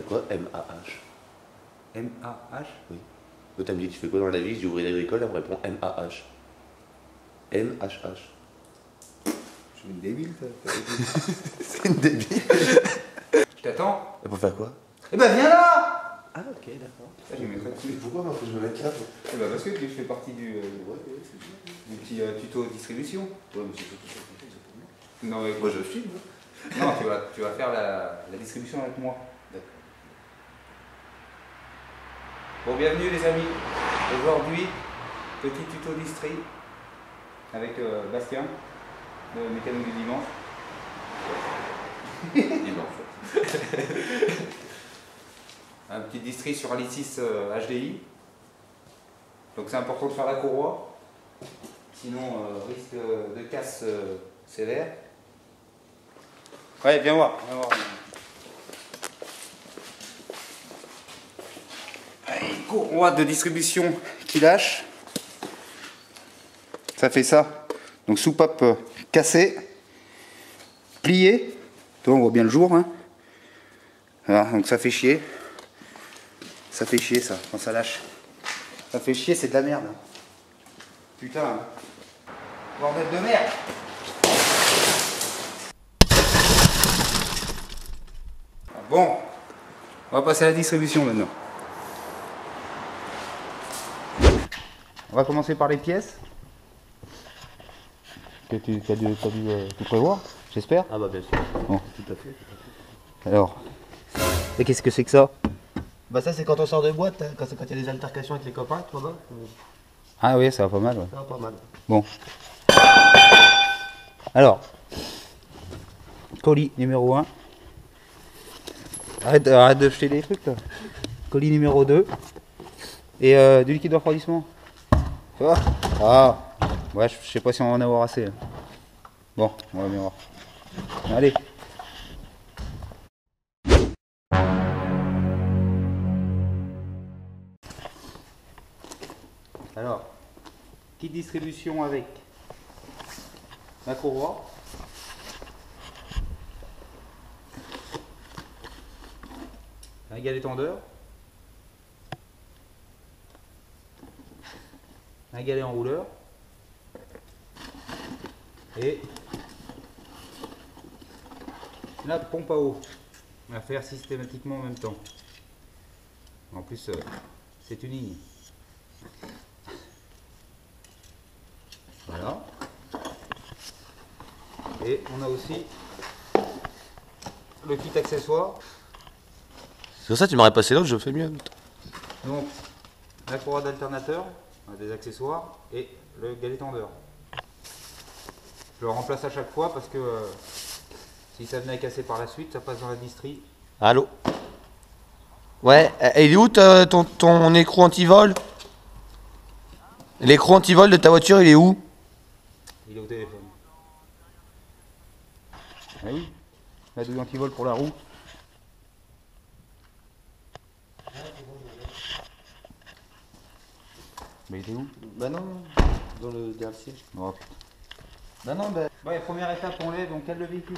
quoi M-A-H? M-A-H? Oui. L'autre elle me dit tu fais quoi dans la vie? Je dis ouvrier agricole, elle me répond M-A-H. M-H-H. Je suis une débile, ça. C'est une débile. Je t'attends. Et pour faire quoi? Eh ben viens là. Ah ok d'accord. Ah, je mettrai dessus. Pourquoi moi faut que je me mette là? Eh ben parce que je fais partie du petit tuto distribution. Ouais mais c'est tout ça. Non, mais Moi je filme. non, tu vas faire la distribution avec moi. D'accord. Bon, bienvenue les amis. Aujourd'hui, petit tuto distri avec Bastien, le mécano du dimanche. Dimanche. Un petit distri sur Alicis HDI. Donc c'est important de faire la courroie, sinon risque de casse sévère. Ouais, viens voir. Viens voir. Allez, courroie de distribution qui lâche. Ça fait ça. Donc soupape cassée, pliée. Toi, on voit bien le jour. Hein. Voilà, donc ça fait chier. Ça fait chier ça, quand ça lâche. Ça fait chier, c'est de la merde. Putain. Bordel de merde. Bon, on va passer à la distribution maintenant. On va commencer par les pièces. Que tu as dû prévoir, j'espère. Ah bah bien sûr. Bon. Tout à fait. Alors, et qu'est-ce que c'est que ça? Bah ça c'est quand on sort de boîte, hein, quand il y a des altercations avec les copains, tu vois. Ah oui, ça va pas mal. Ouais. Ça va pas mal. Bon. Alors, colis numéro 1. Arrête de jeter des trucs là. Colis numéro 2. Et du liquide de refroidissement. Tu vois? Ah, ouais, je sais pas si on va en avoir assez. Là. Bon, on va bien voir. Allez. Alors, kit distribution avec la courroie. Un galet tendeur. Un galet enrouleur. Et la pompe à eau à faire systématiquement en même temps. En plus, c'est une ligne. Voilà. Et on a aussi le kit accessoire. C'est pour ça que tu m'aurais passé l'autre, je fais mieux. Donc la courroie d'alternateur, des accessoires et le galet tendeur. Je le remplace à chaque fois parce que si ça venait à casser par la suite, ça passe dans la distrie. Allô? Ouais, il est où ton écrou anti-vol? L'écrou anti-vol de ta voiture, il est où? Il est au téléphone. Ah oui, la douille anti-vol pour la roue. Mais il est où? Bah non, dans le derrière le siège. Oh putain. Bah non, bah... Ouais, première étape, on lève, on cale le véhicule.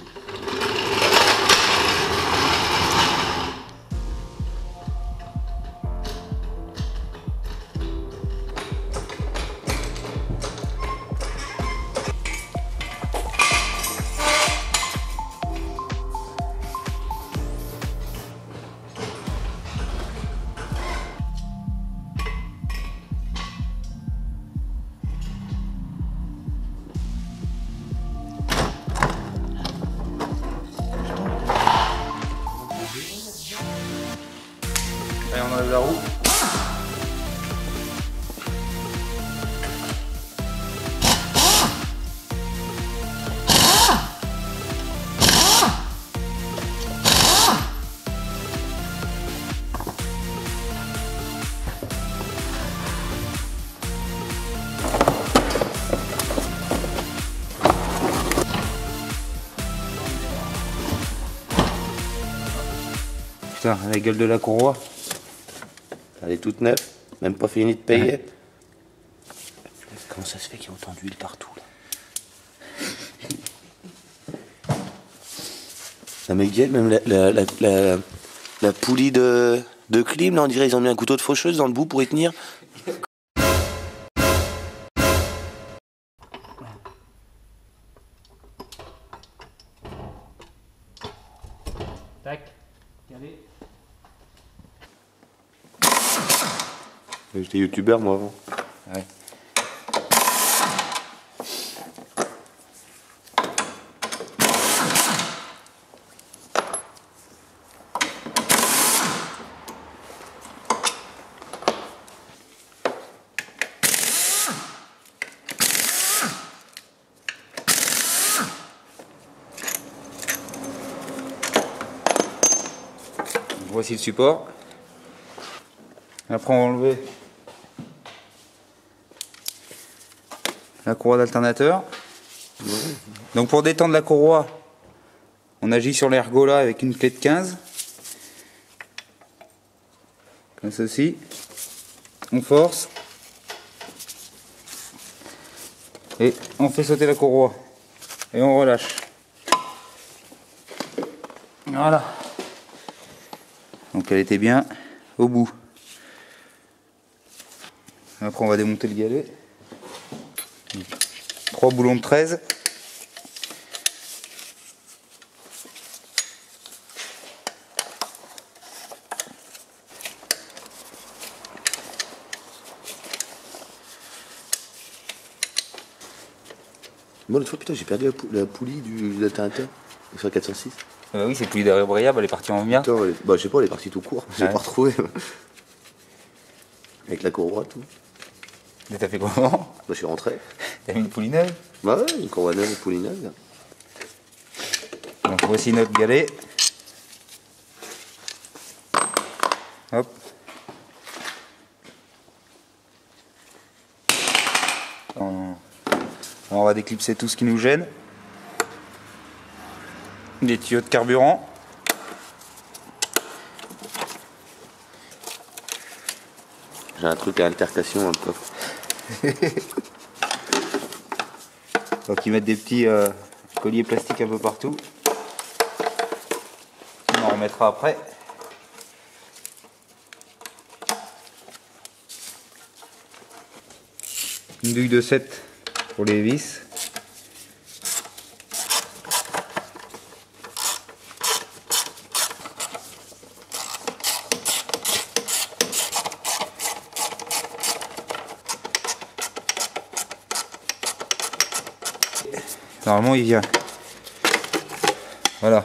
Allez, on enlève la roue. Putain, la gueule de la courroie. Elle est toute neuve, même pas fini de payer. Comment ça se fait qu'il y a autant d'huile partout là? Ça m'inquiète, même La poulie de clim, là on dirait ils ont mis un couteau de faucheuse dans le bout pour y tenir. Tac, regardez. J'étais youtubeur moi avant. Ouais. Voici le support. Après on va enlever la courroie d'alternateur. Donc pour détendre la courroie, on agit sur l'ergola avec une clé de 15. Comme ceci. On force. Et on fait sauter la courroie. Et on relâche. Voilà. Donc elle était bien au bout. Après on va démonter le galet. 3 boulons de 13. Moi l'autre fois putain j'ai perdu la poulie de l'alternateur sur 406. Oui, c'est poulie d'Abrayable, elle est partie en mien. Putain, bah je sais pas, elle est partie tout court, j'ai Ouais. pas retrouvé. Avec la courroie tout. Et t'as fait comment? Bah je suis rentré. T'as mis une poulie neuve? Bah ouais, une courroie neuve, une poulie neuve. Donc voici notre galet. Hop. On va déclipser tout ce qui nous gêne. Des tuyaux de carburant. J'ai un truc à altercation dans le coffre. Donc ils mettent des petits colliers plastiques un peu partout. On en remettra après. Une douille de 7 pour les vis. Normalement il vient. Voilà.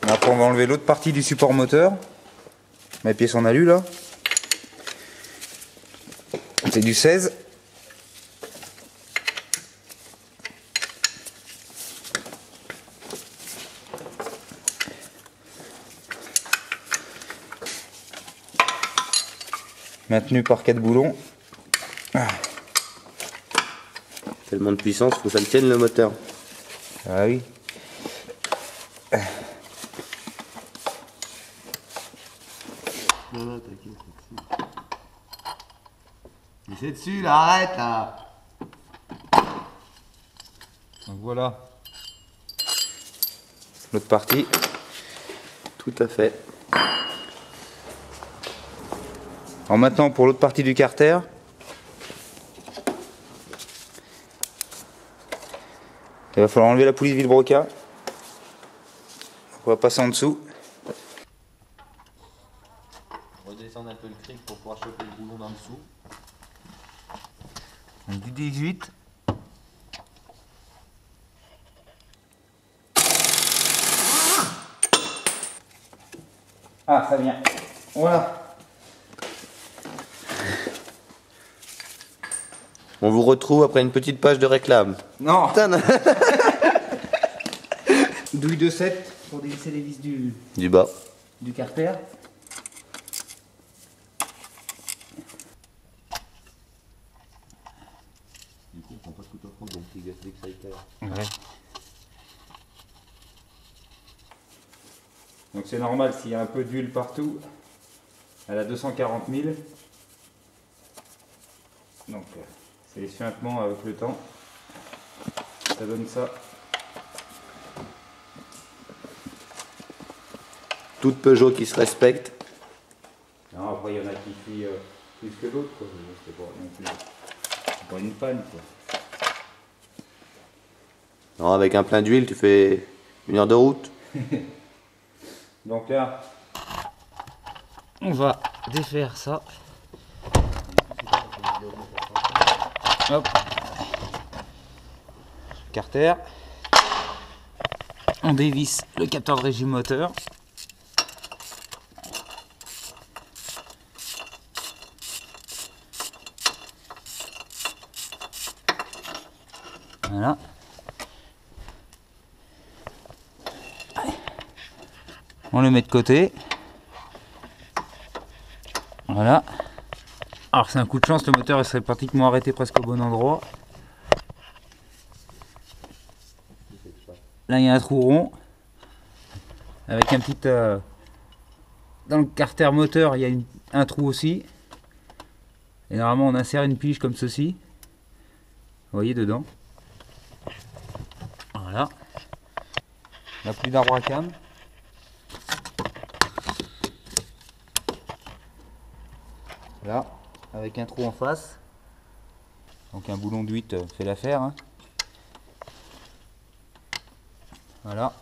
Après on va enlever l'autre partie du support moteur. Ma pièce en alu là. C'est du 16. Maintenu par 4 boulons. Tellement de puissance, faut que ça le tienne le moteur. Ah oui. Non, t'inquiète, c'est dessus. C'est dessus là, arrête là. Donc voilà. L'autre partie. Tout à fait. Alors maintenant pour l'autre partie du carter. Il va falloir enlever la poulie de vilebrequin. On va passer en dessous. Redescendre un peu le cric pour pouvoir choper le boulon d'en dessous. Donc du 18. Ah, ça vient. Voilà. On vous retrouve après une petite page de réclame. Non. Putain, Douille de 7 pour dévisser les vis du bas. du carter. Du coup, on prend pas de couteau à prendre, donc il y a que ça éclaire. Ouais. Donc c'est normal s'il y a un peu d'huile partout. Elle a 240 000. Donc c'est essuintement avec le temps. Ça donne ça. toute Peugeot qui se respecte. Non, après, il y en a qui fuient plus que d'autres, quoi. C'est pas non plus. C'est pas une panne, quoi. Non, avec un plein d'huile, tu fais 1 heure de route. Donc là, On va défaire ça. Hop. Carter. On dévisse le capteur de régime moteur. Voilà. On le met de côté. Voilà. Alors c'est un coup de chance, le moteur il serait pratiquement arrêté presque au bon endroit. Là il y a un trou rond. Avec un petit... dans le carter moteur il y a un trou aussi. Et normalement on insère une pige comme ceci. Vous voyez dedans. Voilà. On n'a plus d'arbre à cam. Là, avec un trou en face. Donc un boulon de 8 fait l'affaire. Hein. Voilà.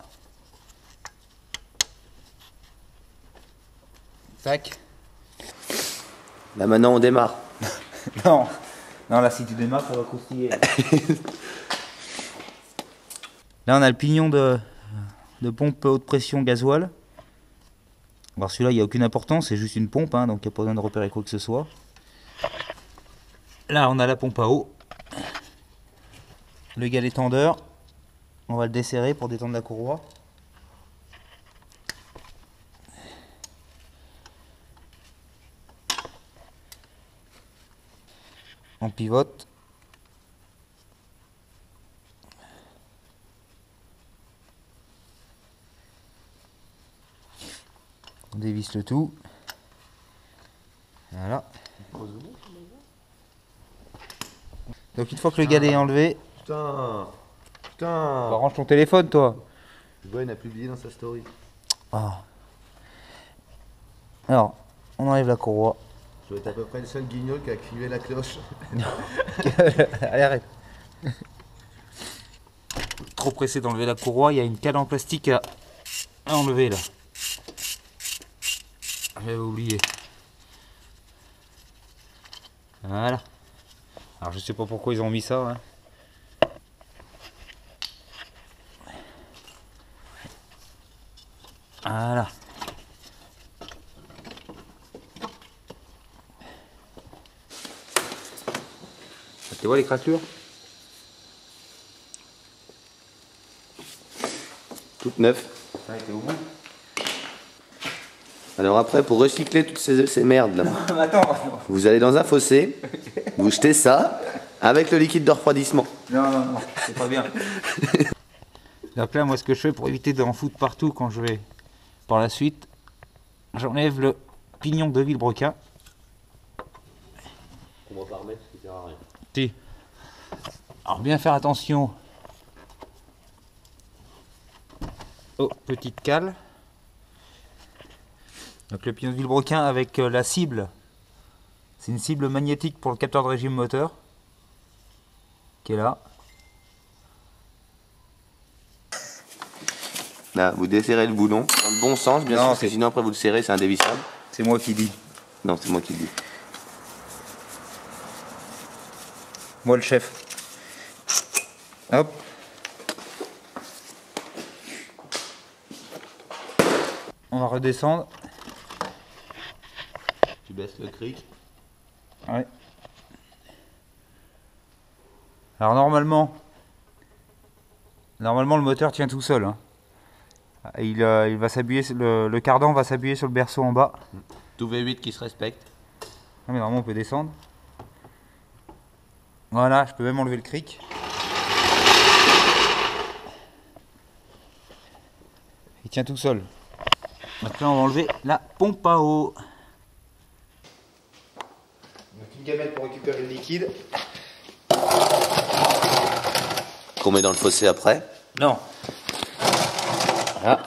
Tac. Là maintenant on démarre. Non. Non, là si tu démarres ça va croustiller. Là on a le pignon de pompe haute pression gasoil. Alors celui-là il n'y a aucune importance, c'est juste une pompe, hein, donc il n'y a pas besoin de repérer quoi que ce soit. Là on a la pompe à eau. Le galet tendeur. On va le desserrer pour détendre la courroie. On pivote. On dévisse le tout. Voilà. Donc une fois que le galet est enlevé, Putain. range ton téléphone toi. Le gars il a publié dans sa story. Ah. Alors, on enlève la courroie. Je dois être à peu près le seul guignol qui a activé la cloche. Allez, arrête. Trop pressé d'enlever la courroie, il y a une cale en plastique à enlever là. J'avais oublié. Voilà. Alors je sais pas pourquoi ils ont mis ça. Hein. Voilà. Tu vois les craquelures? Toute neuve. Ça a été au bout. Alors après, pour recycler toutes ces merdes là, Attends. vous allez dans un fossé, vous jetez ça avec le liquide de refroidissement. Non, c'est pas bien. Donc là, moi, ce que je fais pour éviter d'en foutre partout quand je vais par la suite, j'enlève le pignon de vilebrequin. On va pas remettre, ça sert à rien. Si. Alors bien faire attention aux petites cales. Donc le pignon de vilebrequin avec la cible, c'est une cible magnétique pour le capteur de régime moteur qui est là. Là, vous desserrez le boulon dans le bon sens, bien sûr, parce que sinon après vous le serrez, c'est indévissable. c'est moi qui dis. Non, c'est moi qui le dis. Moi le chef. Hop. On va redescendre. Tu baisses le cric. Ouais. Alors normalement le moteur tient tout seul. Hein. Il va s'appuyer, le cardan va s'appuyer sur le berceau en bas. Tout V8 qui se respecte. Ah, mais normalement on peut descendre. Voilà, je peux même enlever le cric. Il tient tout seul. Maintenant on va enlever la pompe à eau. Donc une gamelle pour récupérer le liquide. Qu'on met dans le fossé après. Non. Voilà.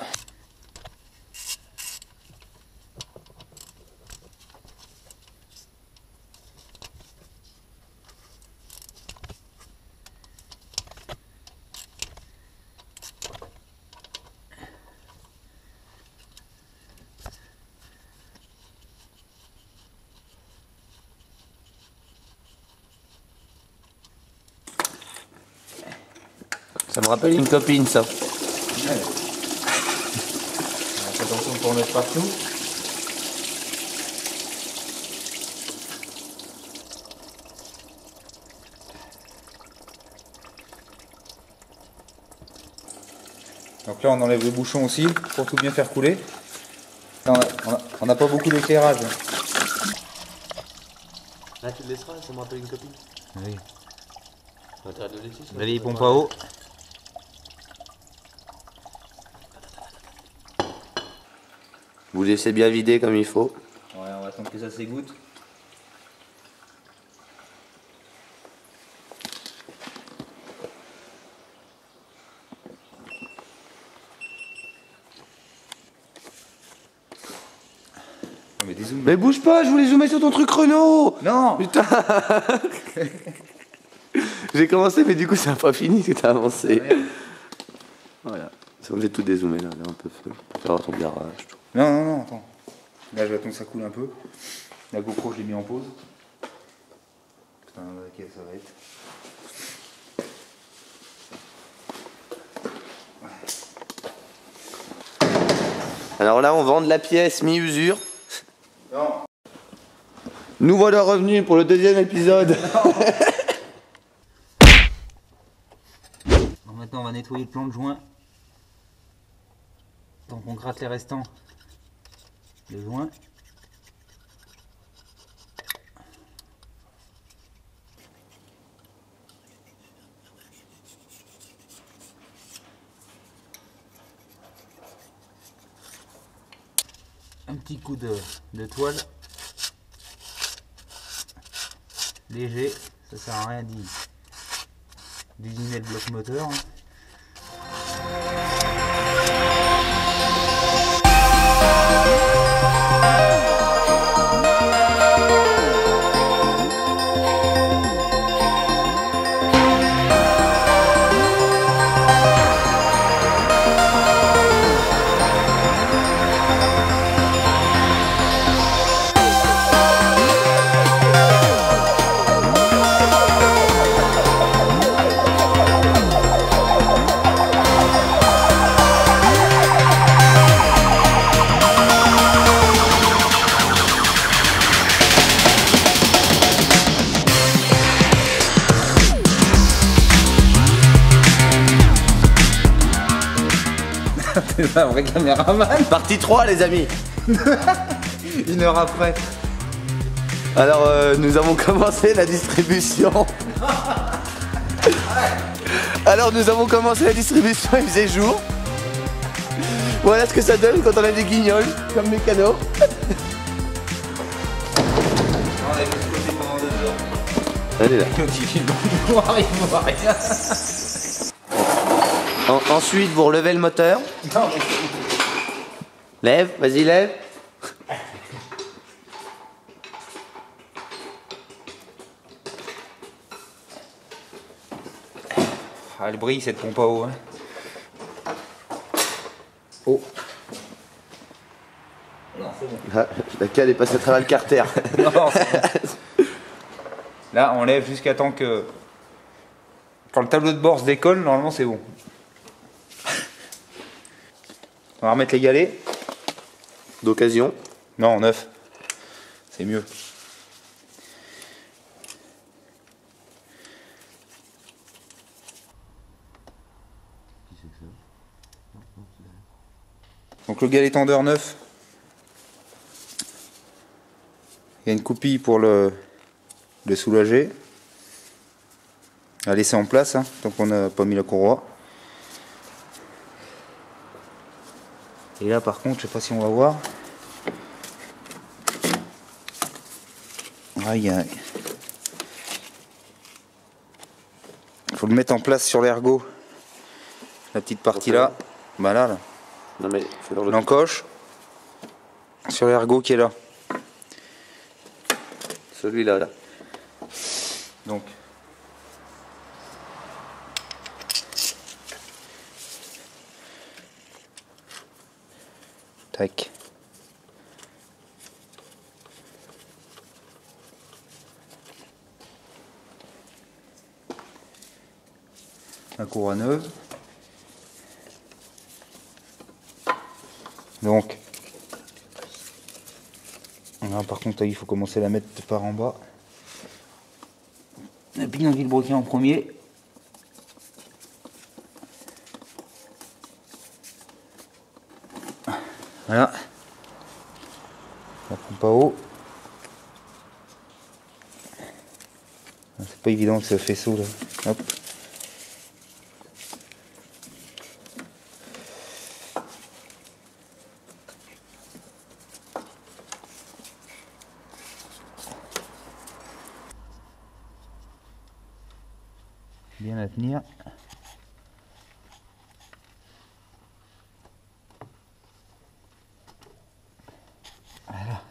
me rappelle une copine, ça. Ouais. Attention pour en mettre partout. Donc là on enlève le bouchon aussi pour tout bien faire couler. Là, on n'a pas beaucoup d'éclairage. Ah, tu le laisseras, ça me rappelle une copine. Oui. L'intérêt de le laisser, ça. Allez, pompe à eau. Vous laissez bien vider comme il faut. Ouais, on va attendre que ça s'égoutte. Mais des zooms. Mais bouge pas, je voulais zoomer sur ton truc Renault. Non. Putain. J'ai commencé, mais du coup, ça n'a pas fini, tout a avancé. Voilà. C'est obligé de tout dézoomer là, on peut faire ton garage. Tout. Non, non, non, attends. Là, je vais attendre que ça coule un peu. La GoPro, je l'ai mis en pause. Putain, ok, ça va être. Alors là, on vend de la pièce mi-usure. Non. Nous voilà revenus pour le deuxième épisode. Alors maintenant, on va nettoyer le plan de joint. Donc on gratte les restants de joint. Un petit coup de toile léger, ça sert à rien d'usiner le bloc moteur. C'est un vrai caméraman. Partie 3, les amis. 1 heure après. Alors, nous avons commencé la distribution. Alors, nous avons commencé la distribution, il faisait jour. Voilà ce que ça donne quand on a des guignols, comme mécano. On a vu ce côté pendant 2 heures. Elle est là. Il voit rien. Ensuite, vous relevez le moteur. Non, Lève, vas-y, lève. ah, elle brille cette pompe à eau. Hein. Oh. Non, c'est bon. Ah, la cale est passée à travers le carter. Non, c'est bon. Là, on lève jusqu'à temps que. Quand le tableau de bord se décolle, normalement c'est bon. On va remettre les galets. D'occasion. Non, neuf. C'est mieux. Donc le galet tendeur neuf. Il y a une coupille pour le soulager. À laisser en place, hein, tant qu'on n'a pas mis la courroie. Et là par contre, je sais pas si on va voir. Aïe aïe. Il faut le mettre en place sur l'ergot. La petite partie là. Bah là. Non mais, fais-leur le L'encoche. Sur l'ergot qui est là. celui-là, là. Donc. Tac. La courroie neuve. Donc, là, par contre, il faut commencer à la mettre par en bas. Le pignon de vilebrequin en premier. Voilà. Ça prend pas haut. C'est pas évident ce faisceau là. Hop. Bien à tenir. Voilà.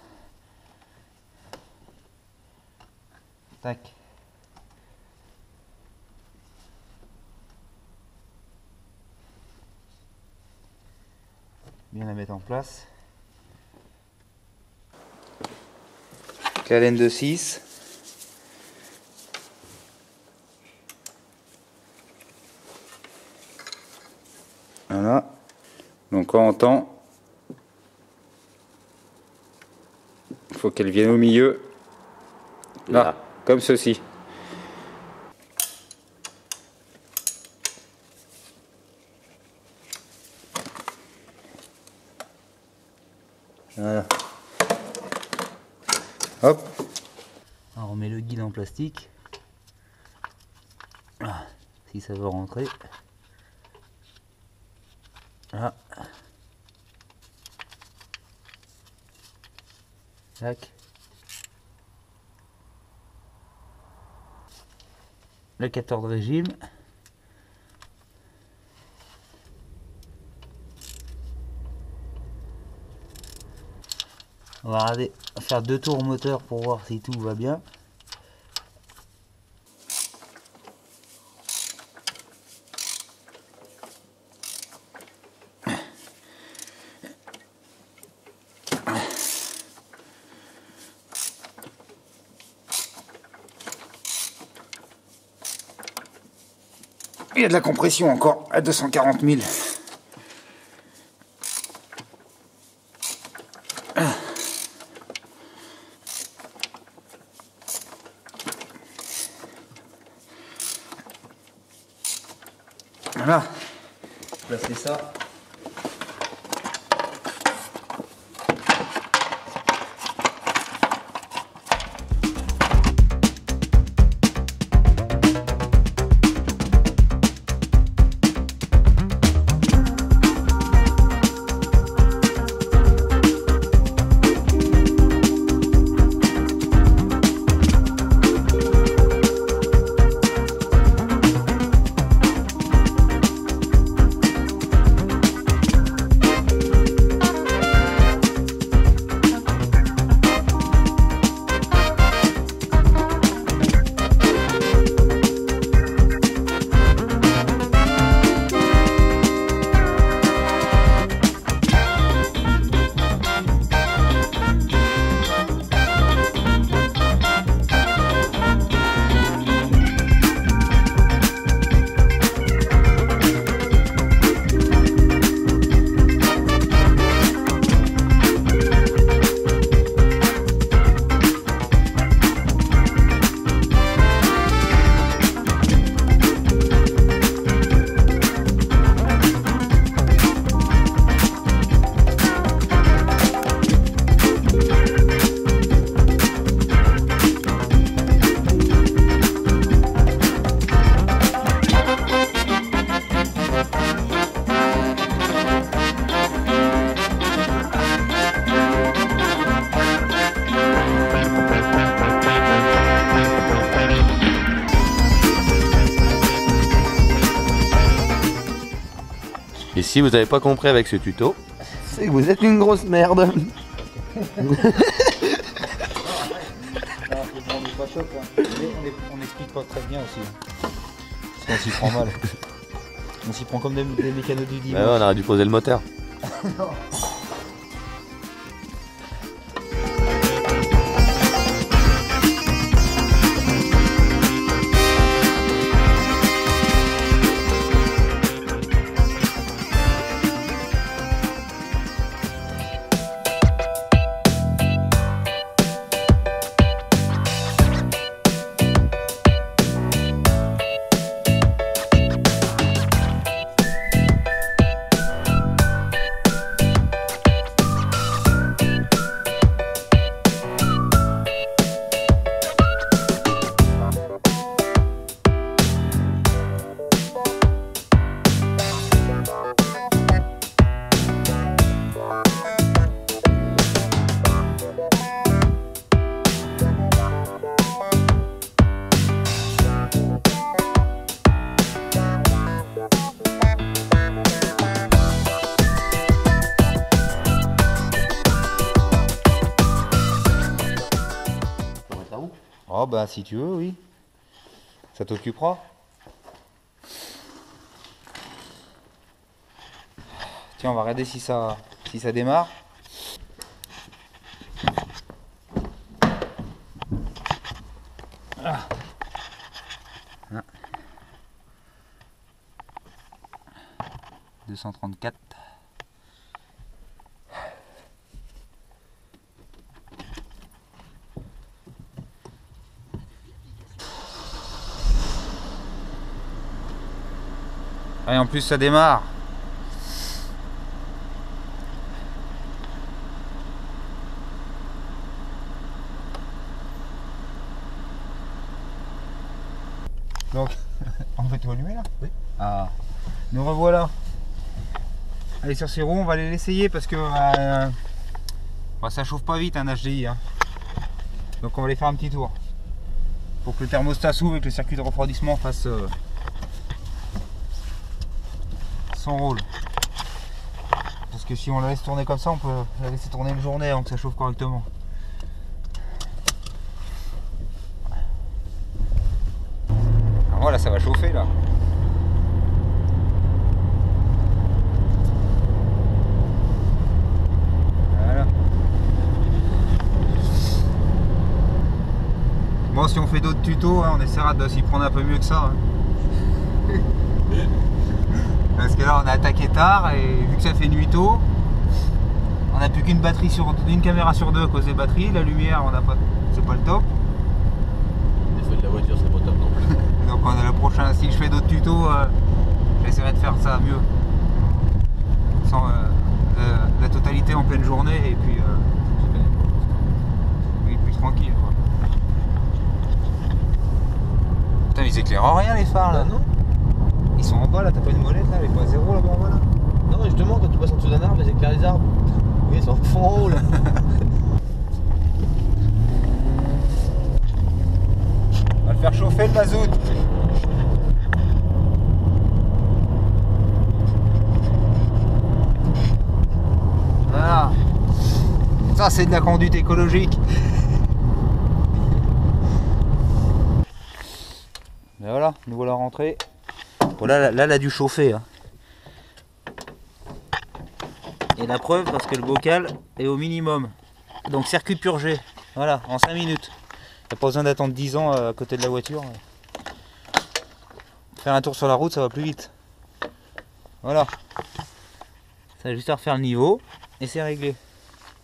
Tac. Bien la mettre en place. Calène de 6. Voilà. Donc quand on tend, il faut qu'elle vienne au milieu. Là, comme ceci. Voilà. Hop. Alors on met le guide en plastique. Ah, si ça veut rentrer. Là. Tac. Le capteur de régime. On va faire 2 tours au moteur pour voir si tout va bien. Il y a de la compression encore à 240 000. Voilà. Placer ça. Et si vous n'avez pas compris avec ce tuto, c'est que vous êtes une grosse merde. Non, on est pas top, hein. On n'explique pas très bien aussi. On s'y prend mal. On s'y prend comme des mécanos du dimanche. Bah ouais, on aurait dû poser le moteur. Oh bah si tu veux, oui. Ça t'occupera. Tiens, on va regarder si ça démarre. Ah. 234. Et en plus ça démarre. Donc, en fait, tu vas allumer là? Oui. Ah, nous revoilà. Allez, sur ces roues, on va aller l'essayer parce que bah, ça chauffe pas vite un HDI. Hein. Donc, on va aller faire un petit tour. Pour que le thermostat s'ouvre et que le circuit de refroidissement fasse son rôle. Parce que si on la laisse tourner comme ça, on peut la laisser tourner une journée avant que ça chauffe correctement. Alors voilà, ça va chauffer là. Voilà. Bon, si on fait d'autres tutos, hein, on essaiera de s'y prendre un peu mieux que ça. Hein. Parce que là on a attaqué tard et vu que ça fait nuit tôt, on n'a plus qu'une batterie une caméra sur deux à cause des batteries, la lumière on n'a pas, c'est pas le top. Les feux de la voiture c'est pas top non plus. Donc on a le prochain, si je fais d'autres tutos, j'essaierai de faire ça mieux. Sans la totalité en pleine journée et puis, tranquille quoi. Putain, ils éclairent en rien les phares là. Bah, non. Ils sont en bas là, t'as pas une molette là, les points zéro là-bas en bas là. Non, justement, quand tu passes en dessous d'un arbre, ils éclairent les arbres. Oui, ils sont en fond en haut là. On va le faire chauffer le mazout. Voilà. Ça c'est de la conduite écologique. Et voilà, nous voilà rentrés. Bon, là, elle a dû chauffer. Hein. Et la preuve, parce que le bocal est au minimum. Donc circuit purgé. Voilà, en 5 minutes. T'as pas besoin d'attendre 10 ans à côté de la voiture. Faire un tour sur la route, ça va plus vite. Voilà. Ça va juste à refaire le niveau et c'est réglé.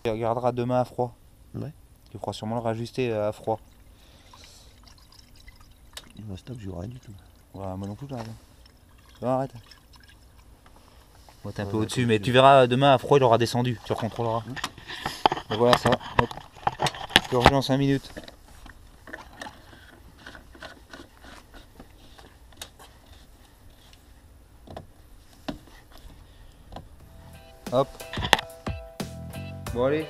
Tu regarderas demain à froid. Ouais. Tu feras sûrement le rajuster à froid. Il va stop, j'y aurai rien du tout. Ouais, moi non plus, là. Non, arrête. Bon, t'es un peu au-dessus, mais tu verras demain à froid, il aura descendu. Tu recontrôleras. Donc voilà, ça. Hop. Purger en 5 minutes. Hop. Bon, allez.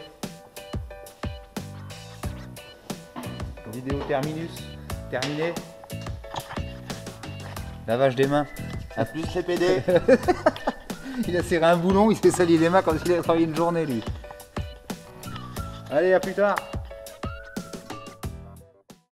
Vidéo terminus. Terminé. Lavage des mains. A plus les PD. Il a serré un boulon, il s'est sali les mains quand il a travaillé une journée lui. Allez, à plus tard.